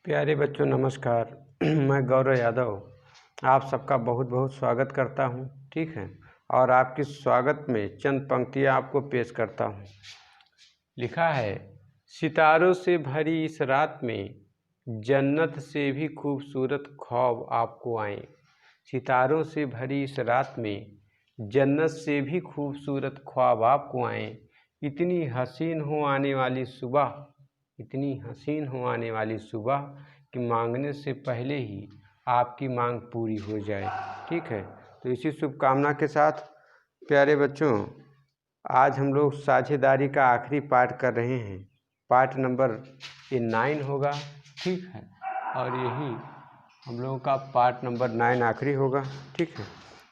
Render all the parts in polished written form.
प्यारे बच्चों नमस्कार। मैं गौरव यादव आप सबका बहुत बहुत स्वागत करता हूं, ठीक है। और आपके स्वागत में चंद पंक्तियां आपको पेश करता हूं। लिखा है, सितारों से भरी इस रात में जन्नत से भी खूबसूरत ख्वाब आपको आए। सितारों से भरी इस रात में जन्नत से भी खूबसूरत ख्वाब आपको आए। इतनी हसीन हो आने वाली सुबह, इतनी हसीन हो आने वाली सुबह कि मांगने से पहले ही आपकी मांग पूरी हो जाए, ठीक है। तो इसी शुभकामना के साथ प्यारे बच्चों, आज हम लोग साझेदारी का आखिरी पार्ट कर रहे हैं। पार्ट नंबर 9 होगा, ठीक है। और यही हम लोगों का पार्ट नंबर 9 आखिरी होगा, ठीक है।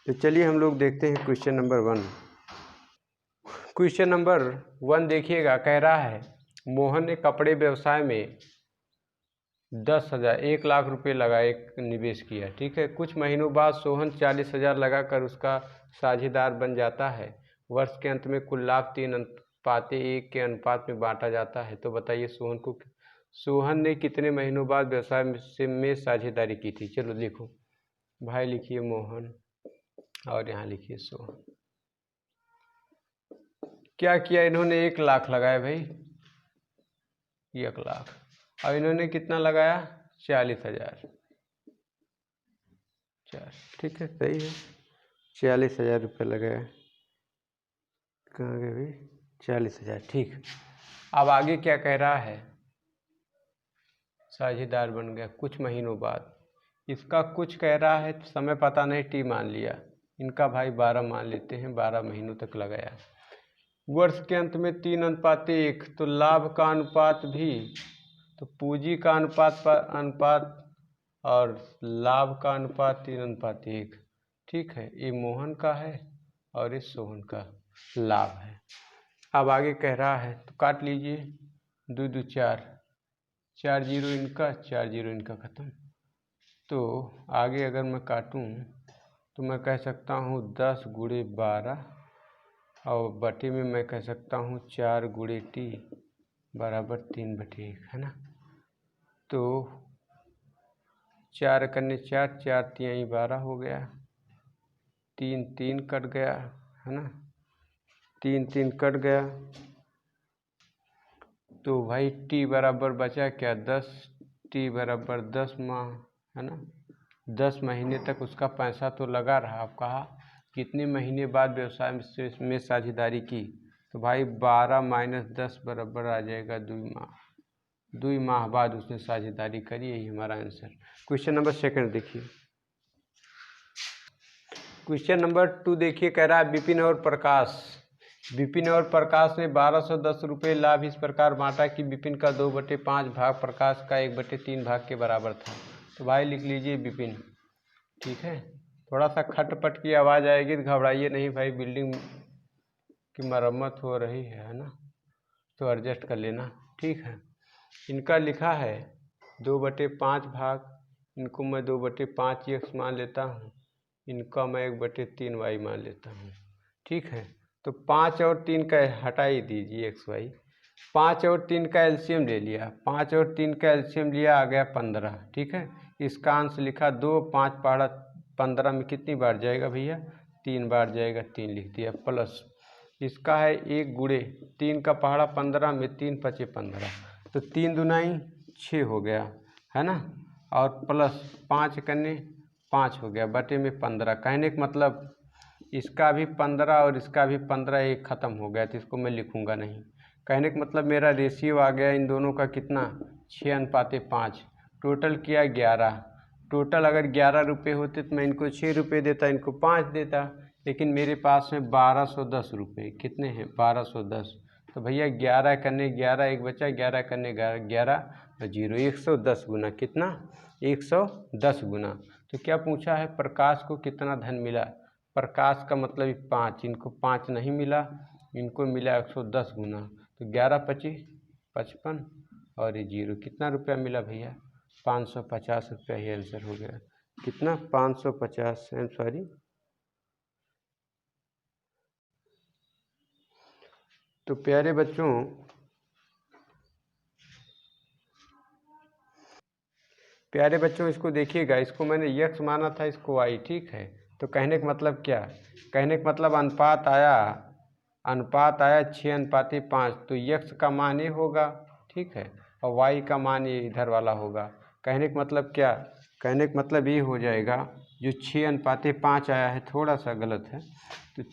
तो चलिए हम लोग देखते हैं क्वेश्चन नंबर 1। क्वेश्चन नंबर 1 देखिएगा, कह रहा है मोहन ने कपड़े व्यवसाय में 10,000 1,00,000 रुपये लगाए निवेश किया, ठीक है। कुछ महीनों बाद सोहन 40,000 लगाकर उसका साझेदार बन जाता है। वर्ष के अंत में कुल लाभ 3:1 के अनुपात में बांटा जाता है। तो बताइए सोहन ने कितने महीनों बाद व्यवसाय में साझेदारी की थी। चलो लिखो भाई, लिखिए मोहन और यहाँ लिखिए सोहन। क्या किया इन्होंने? 1,00,000 लगाया भाई, 1,00,000। और इन्होंने कितना लगाया? 40,000। ठीक है, सही है। 40,000 रुपये लगाया। कहाँ गए भाई? 40,000, ठीक। अब आगे क्या कह रहा है? साझेदार बन गया कुछ महीनों बाद। इसका कुछ कह रहा है, समय पता नहीं, टी मान लिया। इनका भाई 12 मान लेते हैं, 12 महीनों तक लगाया। वर्ष के अंत में 3:1, तो लाभ का अनुपात भी, तो पूंजी का अनुपात और लाभ का अनुपात 3:1, ठीक है। ये मोहन का है और ये सोहन का लाभ है। अब आगे कह रहा है, तो काट लीजिए, 2 2 4, 4 जीरो इनका, 4 जीरो इनका, खत्म। तो आगे अगर मैं काटूं तो मैं कह सकता हूँ 10 गुणे 12 और बटे में मैं कह सकता हूँ 4 गुणे टी बराबर 3/1, है ना। तो 4 करने 4, 4 तिहाई 12 हो गया, 3 3 कट गया, है ना, 3 3 कट गया। तो भाई टी बराबर बचा क्या? 10। टी बराबर 10 माह, है ना। 10 महीने तक उसका पैसा तो लगा रहा। अब कहा कितने महीने बाद व्यवसाय में साझेदारी की, तो भाई 12 - 10 बराबर आ जाएगा 2 माह। 2 माह बाद उसने साझेदारी करी, यही हमारा आंसर। क्वेश्चन नंबर 2 देखिए। क्वेश्चन नंबर 2 देखिए, कह रहा है विपिन और प्रकाश ने 1210 रुपये लाभ इस प्रकार बांटा कि विपिन का 2/5 भाग प्रकाश का 1/3 भाग के बराबर था। तो भाई लिख लीजिए विपिन, ठीक है। थोड़ा सा खटपट की आवाज़ आएगी तो घबराइए नहीं भाई, बिल्डिंग की मरम्मत हो रही है ना, तो एडजस्ट कर लेना, ठीक है। इनका लिखा है 2/5 भाग, इनको मैं 2/5 x मान लेता हूँ, इनका मैं 1/3 y मान लेता हूँ, ठीक है। तो 5 और 3 का हटा ही दीजिए x y। 5 और 3 का एलसीएम ले लिया, 5 और 3 का एलसीएम लिया, आ गया 15, ठीक है। इसका अंश लिखा 2, 5 पहाड़ा 15 में कितनी बार जाएगा भैया? 3 बार जाएगा, 3 लिख दिया। प्लस इसका है 1 गुणे 3 का पहाड़ा 15 में 3 पचे 15, तो 3 दूनाई 6 हो गया, है ना। और प्लस 5 करने 5 हो गया, बटे में 15। कहने का मतलब इसका भी 15 और इसका भी 15, एक ख़त्म हो गया, तो इसको मैं लिखूँगा नहीं। कहने का मतलब मेरा रेशियो आ गया इन दोनों का कितना? 6:5। टोटल किया 11। टोटल अगर 11 रुपये होते तो मैं इनको 6 रुपये देता, इनको 5 देता, लेकिन मेरे पास में 1210 रुपये। कितने हैं? 1210। तो भैया 11 करने 11 एक बचा, 11 करने 11 और 0, 110 गुना। कितना? 110 गुना। तो क्या पूछा है? प्रकाश को कितना धन मिला। प्रकाश का मतलब 5, इनको 5 नहीं मिला, इनको मिला 110 गुना। तो 11 × 25 = 55 और ये 0, कितना रुपया मिला भैया? 550 रुपया ही आंसर हो गया। कितना? 550, सॉरी। तो प्यारे बच्चों, प्यारे बच्चों इसको देखिएगा, इसको मैंने यक्स माना था, इसको वाई, ठीक है। तो कहने का मतलब क्या, कहने का मतलब अनुपात आया 6:5, तो यक्स का मान ये होगा, ठीक है, और वाई का मान ये इधर वाला होगा। कहने का मतलब क्या, कहने का मतलब ये हो जाएगा, जो 6:5 आया है थोड़ा सा गलत है, तो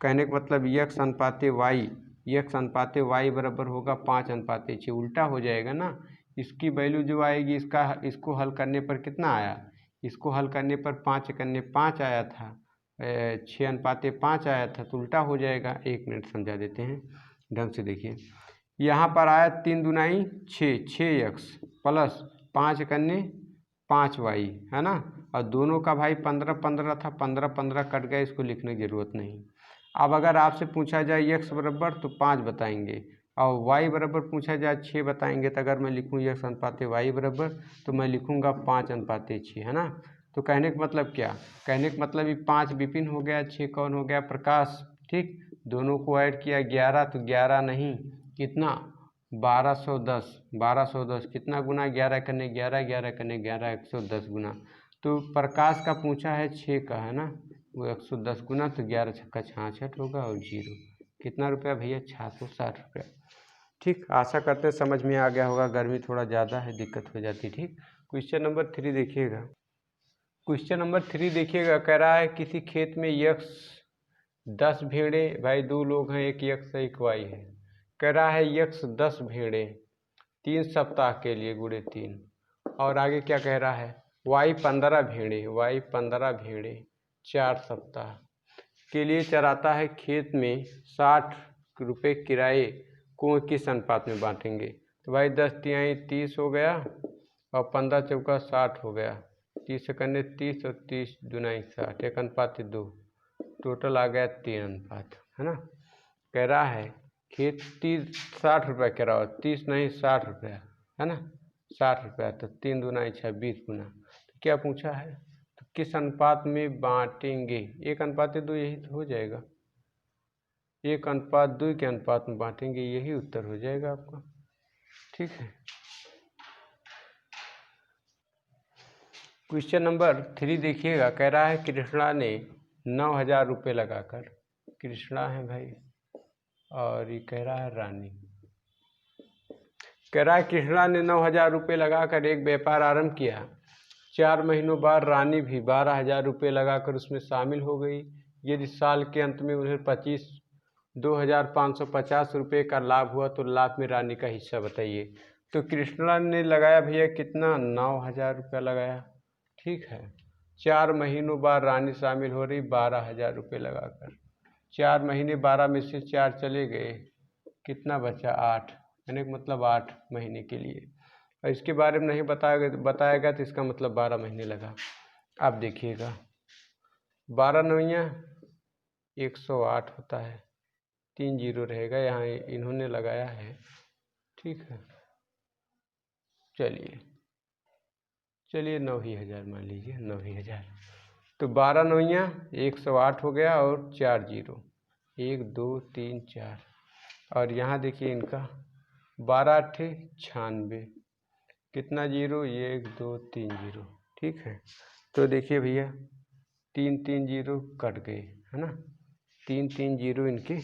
कहने का मतलब यक्स अनुपात वाई बराबर होगा 5:6, उल्टा हो जाएगा ना। इसकी वैल्यू जो आएगी, इसको हल करने पर कितना आया, इसको हल करने पर 5 आया था, 6:5 आया था, तो उल्टा हो जाएगा। 1 मिनट समझा देते हैं ढंग से, देखिए यहाँ पर आया 3 दूनाई 6x प्लस 5×5y है ना, और दोनों का भाई 15 था, 15 कट गया, इसको लिखने की ज़रूरत नहीं। अब अगर आपसे पूछा जाए x बराबर तो 5 बताएंगे, और y बराबर पूछा जाए 6 बताएंगे, तो अगर मैं लिखूँ x अनुपात y बराबर, तो मैं लिखूँगा 5:6 है ना। तो कहने का मतलब क्या, कहने का मतलब ये 5 विपिन हो गया, 6 कौन हो गया, प्रकाश, ठीक। दोनों को ऐड किया 11, तो 11 नहीं कितना 1210 कितना गुना 11 करने 11, 11 करने 11, 110 गुना। तो प्रकाश का पूछा है 6 का है ना, वो 110 गुना, तो 11 छक्का 66 होगा, और 0 कितना रुपया भैया, 660 रुपया, ठीक। आशा करते हैं समझ में आ गया होगा, गर्मी थोड़ा ज़्यादा है, दिक्कत हो जाती, ठीक। क्वेश्चन नंबर 3 देखिएगा, क्वेश्चन नंबर 3 देखिएगा, कह रहा है किसी खेत में यक्स 10 भेड़ें, भाई 2 लोग हैं, एक यक्स है एक वाई है, कह रहा है यक्स 10 भेड़ें 3 सप्ताह के लिए गुणे 3, और आगे क्या कह रहा है, वाई 15 भेड़ें 4 सप्ताह के लिए चराता है, खेत में 60 रुपये किराए को किस अनुपात में बांटेंगे। तो भाई 10 तिहाई 30 हो गया, और 15 चौका 60 हो गया, 30 करने 30, और 30 दूनाई 60, 1:2, टोटल आ गया 3 अनुपात, है ना। कह रहा है खेत 60 रुपया किराया, 30 नहीं 60 रुपया है ना, 60 रुपया, तो 3 दूनाई 6, 20 गुना। तो क्या पूछा है, तो किस अनुपात में बांटेंगे, 1:2, यही तो हो जाएगा, 1:2 के अनुपात में बांटेंगे, यही उत्तर हो जाएगा आपका, ठीक है। क्वेश्चन नंबर 3 देखिएगा, कह रहा है कृष्णा ने 9,000 रुपये लगाकर, कृष्णा है भाई, और ये कह रहा है रानी, कह रहा है कृष्णा ने 9,000 रुपये लगाकर एक व्यापार आरंभ किया, 4 महीनों बाद रानी भी 12,000 रुपये लगाकर उसमें शामिल हो गई। यदि साल के अंत में उन्हें 2,550 रुपये का लाभ हुआ, तो लाभ में रानी का हिस्सा बताइए। तो कृष्णा ने लगाया भैया कितना, 9,000 रुपया लगाया, ठीक है। 4 महीनों बाद रानी शामिल हो रही 12,000 रुपये लगाकर, 4 महीने 12 में से 4 चले गए, कितना बचा 8, यानी मतलब 8 महीने के लिए, और इसके बारे में नहीं बताएगा तो इसका मतलब 12 महीने लगा। आप देखिएगा 12 9 108 होता है, 3 जीरो रहेगा, यहाँ इन्होंने लगाया है, ठीक है। चलिए 9,000 मान लीजिए, 9,000, तो 12 9 108 हो गया, और 4 जीरो, 1 2 3 4, और यहाँ देखिए इनका 12 8 96, कितना जीरो, ये 1 2 3 जीरो, ठीक है। तो देखिए भैया 3 3 जीरो कट गए, है ना, 3 3 जीरो इनके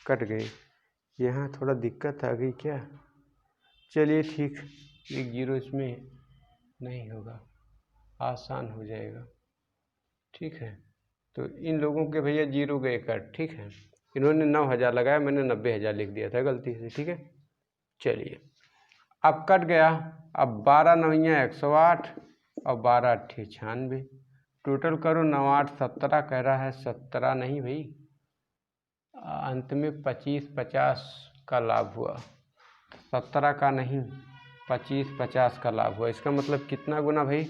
कट गए, यहाँ थोड़ा दिक्कत आ गई क्या, चलिए ठीक, 1 जीरो इसमें नहीं होगा, आसान हो जाएगा, ठीक है। तो इन लोगों के भैया जीरो गए कट, ठीक है। इन्होंने 9,000 लगाया, मैंने 90,000 लिख दिया था गलती से, ठीक है। चलिए अब कट गया, अब 12 9 108, और 12 8 96, टोटल करो, 9 8 17, कह रहा है 17 नहीं भाई, अंत में 25 50 का लाभ हुआ, 17 का नहीं 25 50 का लाभ हुआ, इसका मतलब कितना गुना भाई,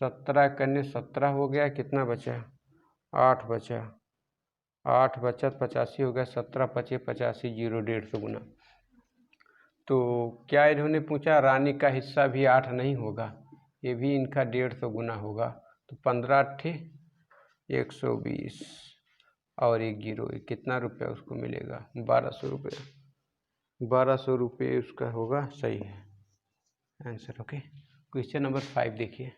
17 करने 17 हो गया, कितना बचा 8 बचा, 8 बचा 85 हो गया, 17 25 85, 0 150 गुना। तो क्या इन्होंने पूछा, रानी का हिस्सा भी 8 नहीं होगा, ये भी इनका 150 गुना होगा, तो 15 8 120, और 1 जीरो, कितना रुपया उसको मिलेगा, 1200 रुपये, 1200 रुपये उसका होगा, सही है आंसर, ओके। क्वेश्चन नंबर 5 देखिए।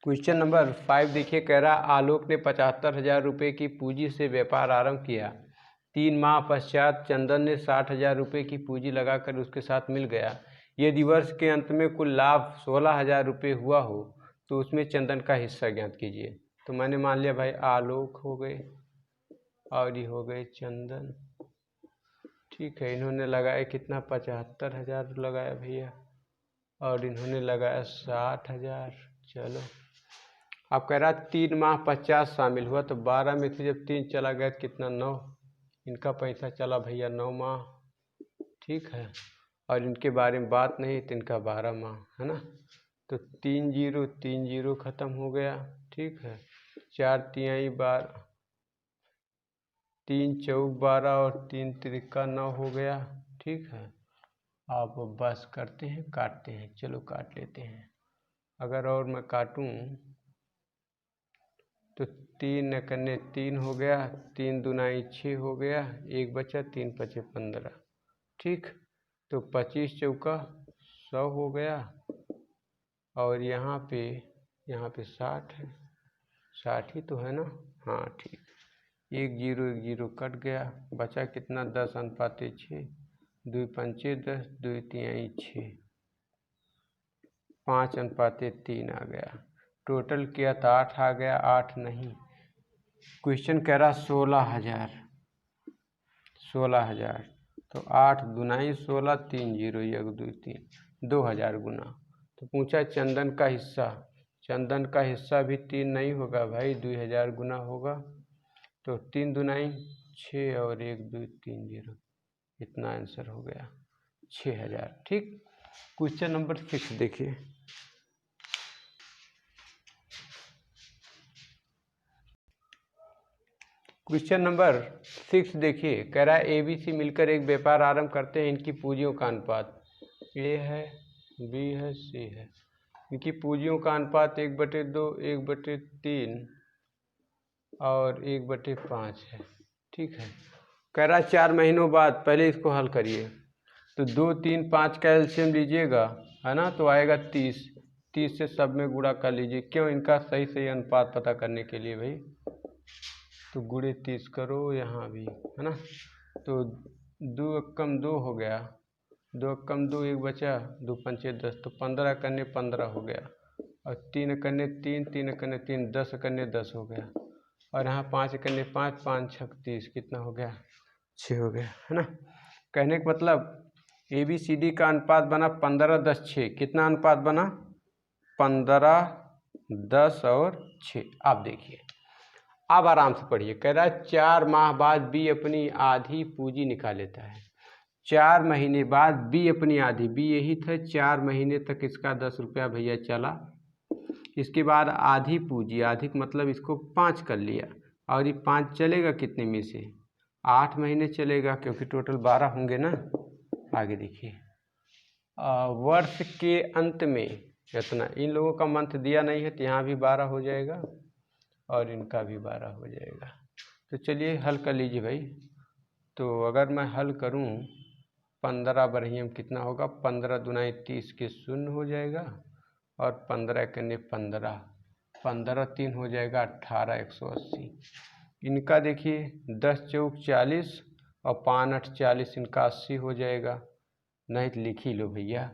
क्वेश्चन नंबर 5 देखिए, कह रहा आलोक ने 75,000 रुपये की पूंजी से व्यापार आरंभ किया। 3 माह पश्चात चंदन ने 60,000 रुपये की पूंजी लगाकर उसके साथ मिल गया। यदि वर्ष के अंत में कुल लाभ 16,000 रुपये हुआ हो तो उसमें चंदन का हिस्सा ज्ञात कीजिए। तो मैंने मान लिया भाई आलोक हो गए और ये हो गए चंदन। ठीक है, इन्होंने लगाया कितना, 75,000 लगाया भैया, और इन्होंने लगाया 60,000। चलो, अब कह रहा 3 माह 50 शामिल हुआ, तो 12 में से जब 3 चला गया तो कितना, 9। इनका पैसा चला भैया 9 माह। ठीक है, और इनके बारे में बात नहीं तो इनका 12 माह है ना। तो 3 जीरो 3 जीरो ख़त्म हो गया। ठीक है, 4 तिहाई 12, 3 चौक 12 और 3 त्रिका 9 हो गया। ठीक है, आप बस करते हैं, काटते हैं। चलो काट लेते हैं। अगर और मैं काटूं तो 3 एकन्ने 3 हो गया, 3 दुनाई 6 हो गया, 1 बचा, 3 पचे 15। ठीक, तो 25 चौका 100 हो गया, और यहाँ पे 60 है। 60 ही तो है ना, हाँ ठीक। 1 जीरो कट गया, बचा कितना, 10:6। 2 पंचे 10, 2 तिहाई 6, 5:3 आ गया। टोटल किया तो 8 आ गया, 8 नहीं। क्वेश्चन कह रहा 16,000। 16,000 तो 8 दुनाई 16, 3 जीरो 1 2 3, 2,000 गुना। तो पूछा चंदन का हिस्सा। चंदन का हिस्सा भी 3 नहीं होगा भाई, 2,000 गुना होगा। तो 3 दुनाई 6 और 1 2 3 जीरो, इतना आंसर हो गया 6,000। ठीक, क्वेश्चन नंबर 6 देखिए। क्वेश्चन नंबर 6 देखिए, कह रहा है ABC मिलकर एक व्यापार आरंभ करते हैं। इनकी पूंजियों का अनुपात A है, B है, C है। इनकी पूंजियों का अनुपात 1/2, 1/3 और 1/5 है। ठीक है, कह रहा 4 महीनों बाद, पहले इसको हल करिए। तो 2 3 5 का एलसीएम लीजिएगा, है ना, तो आएगा 30। 30 से सब में गुणा कर लीजिए। क्यों, इनका सही सही अनुपात पता करने के लिए भाई। तो गुणे 30 करो यहाँ भी, है ना। तो 2 एकम 2 हो गया, 2 एकम 2, 1 बचा, 2 पंचे 10, तो 15 एकन्ने 15 हो गया, और 3 एकन्ने 3, 3 एकन्ने 3, 10 एकन्ने 10 हो गया, और यहाँ 5 एकन्ने 5, 5 छक 30, कितना हो गया, 6 हो गया, है ना। कहने का मतलब ABCD का अनुपात बना 15 10 6। कितना अनुपात बना, 15 10 और 6। आप देखिए, अब आराम से पढ़िए। कह रहा है 4 माह बाद बी अपनी आधी पूंजी निकाल लेता है। 4 महीने बाद बी अपनी आधी, बी यही था, 4 महीने तक इसका 10 रुपया भैया चला। इसके बाद आधी पूंजी, आधी का मतलब इसको 5 कर लिया, और ये 5 चलेगा कितने में से, 8 महीने चलेगा, क्योंकि टोटल 12 होंगे ना। आगे देखिए, वर्ष के अंत में इतना, इन लोगों का मंथ दिया नहीं है तो यहाँ भी 12 हो जाएगा और इनका भी 12 हो जाएगा। तो चलिए हल कर लीजिए भाई। तो अगर मैं हल करूं, 15 बढ़िया में कितना होगा, 15 दुनाई 30 के 0 हो जाएगा, और 15 कन्ने 15, 15 3 हो जाएगा 18, 180। इनका देखिए 10 चौक 40 और 5 8 40, इनका 80 हो जाएगा। नहीं तो लिख ही लो भैया,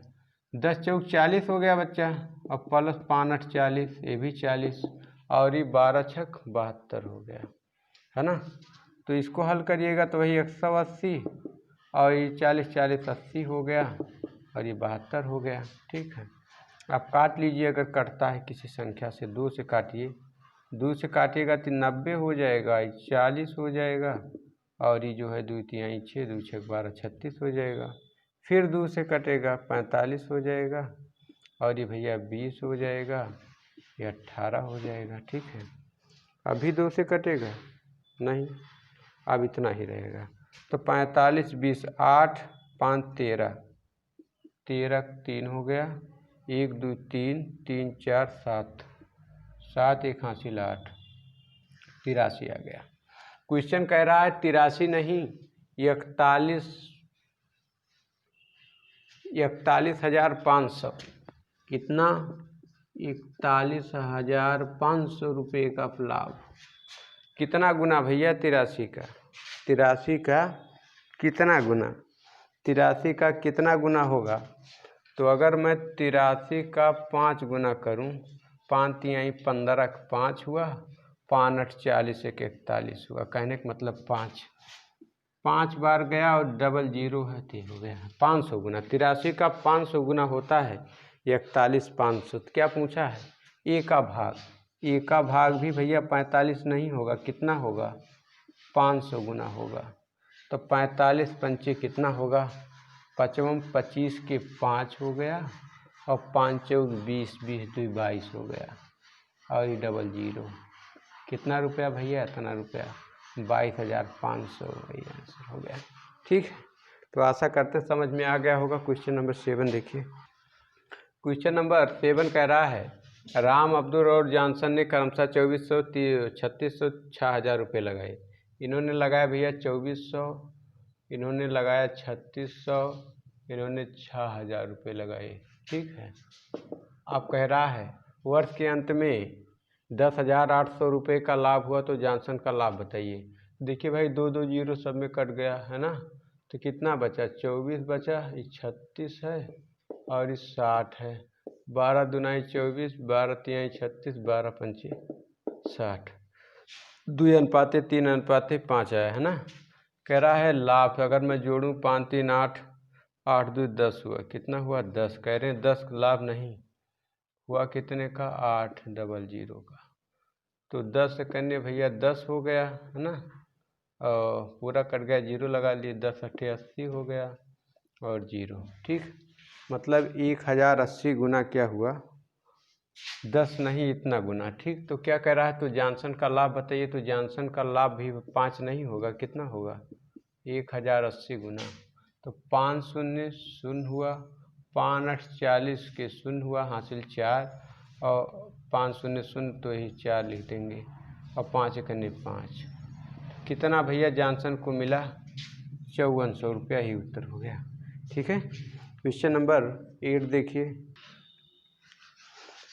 10 चौक 40 हो गया बच्चा, और प्लस 5 8 40, ये भी 40, और ये 12 छक 72 हो गया, है ना। तो इसको हल करिएगा तो वही 180, और ये 40 40 80 हो गया, और ये 72 हो गया। ठीक है, आप काट लीजिए, अगर कटता है किसी संख्या से। 2 से काटिए, 2 से काटिएगा तो 90 हो जाएगा, 40 हो जाएगा, और ये जो है 2 तिहाई 6, 2 छक 12, 36 हो जाएगा। फिर 2 से कटेगा 45 हो जाएगा, और ये भैया 20 हो जाएगा, ये 18 हो जाएगा। ठीक है, अभी 2 से कटेगा नहीं, अब इतना ही रहेगा। तो 45 20 8 5 13, 13 3 हो गया, 1 2 3 3 4 7, 7 1 हासिल 8, 83 आ गया। क्वेश्चन कह रहा है 83 नहीं, 41,500। कितना 41,500 रुपये का लाभ। कितना गुना भैया 83 का? 83 का कितना गुना? 83 का कितना गुना होगा? तो अगर मैं 83 का 5 गुना करूं, 5 तिहाई 15 का 5 हुआ, 5 8 40 1 41 हुआ। कहने का मतलब 5 बार गया और डबल जीरो है तो हो गया 500 गुना। 83 का 500 गुना होता है 41,500। क्या पूछा है? ए का भाग। ए का भाग भी भैया 45 नहीं होगा, कितना होगा? 500 गुना होगा। तो 45 पंचे कितना होगा? 55 25 के 5 हो गया और 5 चौक 20 20 2 22 हो गया और ये डबल जीरो। कितना रुपया भैया? इतना रुपया 22,500 भैया आंसर हो गया। ठीक है, तो आशा करते समझ में आ गया होगा। क्वेश्चन नंबर 7 देखिए। क्वेश्चन नंबर 7 कह रहा है राम, अब्दुल और जॉनसन ने क्रमशः 2400 3600 6000 रुपये लगाए। इन्होंने लगाया भैया 2400, इन्होंने लगाया 3600, इन्होंने 6000 रुपये लगाए। ठीक है, अब कह रहा है वर्ष के अंत में 10,800 रुपये का लाभ हुआ तो जॉनसन का लाभ बताइए। देखिए भाई 2 2 जीरो सब में कट गया है ना, तो कितना बचा? 24 बचा, ये 36 है और ये 60 है। 12 दुनाई 24, 12 तिहाई 36, 12 पंचे 60। 2 अनुपाते 3 अनुपाते 5 आया है ना। कह रहा है लाभ, अगर मैं जोड़ूं 5 3 8, 8 2 10 हुआ। कितना हुआ? 10। कह रहे हैं 10 लाभ नहीं हुआ, कितने का? 8 डबल जीरो का। तो 10 से करने भैया 10 हो गया है ना, और पूरा कट गया, जीरो लगा लिए, 10 अट्ठे 80 हो गया और जीरो। ठीक, मतलब 1080 गुना क्या हुआ? 10 नहीं, इतना गुना। ठीक, तो क्या कह रहा है? तो जॉनसन का लाभ बताइए। तो जॉनसन का लाभ भी 5 नहीं होगा, कितना होगा? 1080 गुना। तो 5 शून्य शून्य हुआ, 5 8 40 के शून्य हुआ, हासिल 4 और 5 शून्य शून्य तो यही 4 लिख देंगे और 5 एकने 5। कितना भैया जॉनसन को मिला? 5400 रुपया ही उत्तर हो गया। ठीक है, क्वेश्चन नंबर 8 देखिए।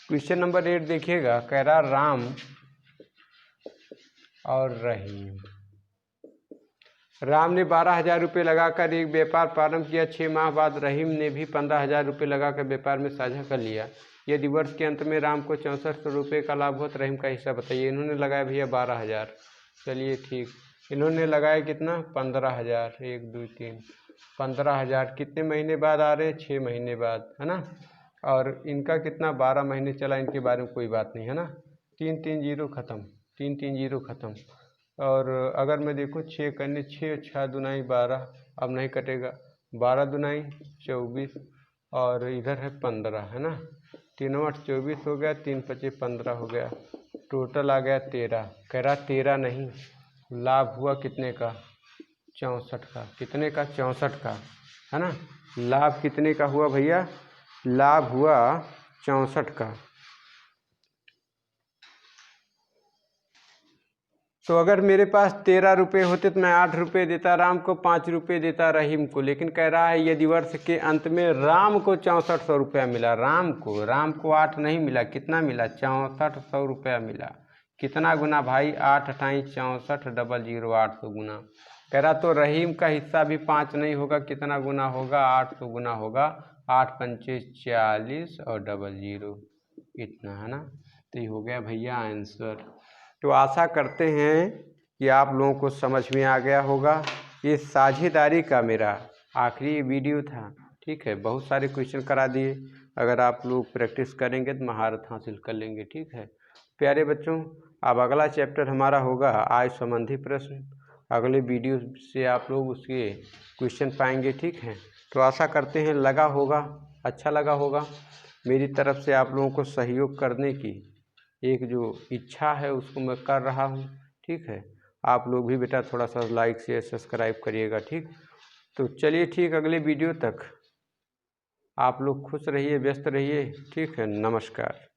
क्वेश्चन नंबर 8 देखिएगा। कह रहा राम और रहीम। राम ने 12,000 रुपये लगाकर एक व्यापार प्रारंभ किया। 6 माह बाद रहीम ने भी 15,000 रुपये लगाकर व्यापार में साझा कर लिया। यदि वर्ष के अंत में राम को 6400 रुपये का लाभ हो तो रहीम का हिस्सा बताइए। इन्होंने लगाया भैया 12,000। चलिए ठीक, इन्होंने लगाया कितना? 15,000। 1 2 3 15,000 कितने महीने बाद आ रहे हैं? 6 महीने बाद, है ना। और इनका कितना? 12 महीने चला, इनके बारे में कोई बात नहीं है ना। 3 3 जीरो ख़त्म, 3 3 जीरो ख़त्म। और अगर मैं देखूँ 6 करने 6 6 दुनाई 12, अब नहीं कटेगा। 12 दुनाई 24 और इधर है 15, है ना। 3 8 24 हो गया, 3 5 15 हो गया, टोटल आ गया 13। कह रहा 13 नहीं, लाभ हुआ कितने का? 64 का। कितने का? 64 का, है ना। लाभ कितने का हुआ भैया? लाभ हुआ 64 का। तो अगर मेरे पास 13 रुपये होते तो मैं 8 रुपये देता राम को, 5 रुपये देता रहीम को। लेकिन कह रहा है यदि वर्ष के अंत में राम को 6400 रुपया मिला, राम को 8 नहीं मिला, कितना मिला? 6400 रुपया मिला। कितना गुना भाई? 8 अठाई 64 डबल जीरो 800 गुना। कह रहा तो रहीम का हिस्सा भी 5 नहीं होगा, कितना गुना होगा? 800 गुना होगा। 8 पंचे 40 और डबल जीरो, इतना, है ना। तो ये हो गया भैया आंसर। तो आशा करते हैं कि आप लोगों को समझ में आ गया होगा। ये साझेदारी का मेरा आखिरी वीडियो था। ठीक है, बहुत सारे क्वेश्चन करा दिए। अगर आप लोग प्रैक्टिस करेंगे तो महारत हासिल कर लेंगे। ठीक है प्यारे बच्चों, अब अगला चैप्टर हमारा होगा आय संबंधी प्रश्न। अगले वीडियो से आप लोग उसके क्वेश्चन पाएंगे। ठीक है, तो आशा करते हैं लगा होगा, अच्छा लगा होगा। मेरी तरफ से आप लोगों को सहयोग करने की एक जो इच्छा है उसको मैं कर रहा हूँ। ठीक है, आप लोग भी बेटा थोड़ा सा लाइक शेयर सब्सक्राइब करिएगा। ठीक, तो चलिए ठीक, अगले वीडियो तक आप लोग खुश रहिए, व्यस्त रहिए। ठीक है, नमस्कार।